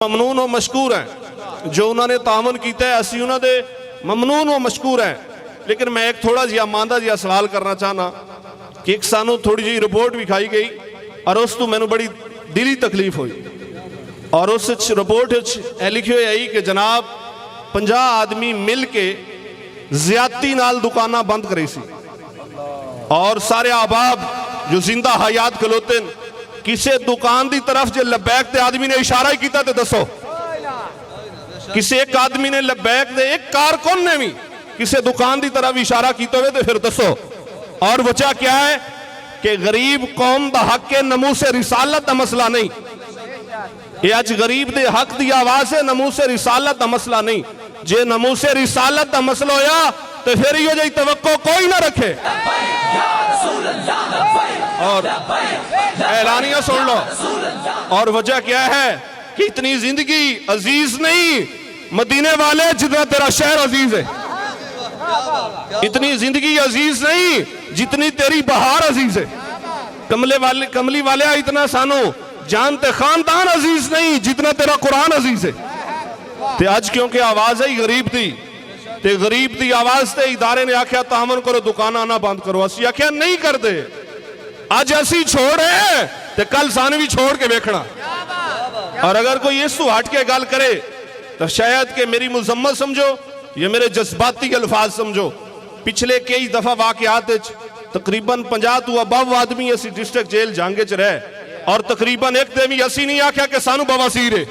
ममनून और मशकूर हैं जो उन्होंने तावन किया है, असी उन्होंने ममनून और मशकूर हैं। लेकिन मैं एक थोड़ा जिहा मांदा जिहा सवाल करना चाहना कि एक सानू थोड़ी जी रिपोर्ट विखाई गई और उस तो मैनू बड़ी दिली तकलीफ हुई और उस रिपोर्ट लिखे हुए आई कि जनाब 50 आदमी मिल के ज्यादती नाल दुकाना बंद करी सी और सारे अहबाब जो जिंदा हयात खलोते किसी दुकान की तरफ जो लबैक के आदमी ने इशारा ही किया तो दसो, किसी एक आदमी ने लबैक दे एक कारकुन ने भी किसी दुकान की तरफ इशारा किया हो तो फिर दसो। और वजह क्या है कि गरीब कौम का हक है, नमूस रिसालत का मसला नहीं। ये अज गरीब के हक की आवाज है, नमूस रिसालत का मसला नहीं। जे नमूस रिसालत का मसला होया तो फिर यो जी तवक्को कोई ना रखे। और ऐलानिया सुन लो। और वजह क्या है कि इतनी जिंदगी अजीज नहीं मदीने वाले जितना तेरा शहर अजीज है, इतनी जिंदगी अजीज नहीं जितनी तेरी बहार अजीज है। कमली वाले इतना सानू जानते खानदान अजीज नहीं जितना तेरा कुरान अजीज है। ते आज क्योंकि आवाज है गरीब दी ते गरीब दी आवाज ते इदारे ने आख्या तामन करो, दुकाना ना बंद करो। असी आख्या नहीं करते, अज असी छोड़े ते कल सान भी छोड़ के वेखना। और अगर कोई इस हट के गल करे तो शायद के मेरी मुजम्मत समझो ये मेरे जज्बाती अल्फाज समझो। पिछले कई दफा वाकयात तकरीबन 50 तो अबव आदमी असी डिस्ट्रिक्ट जेल जांगे च रहे और तकरीबन एक दिन भी असी नहीं आख्या कि सानू बवासीर है।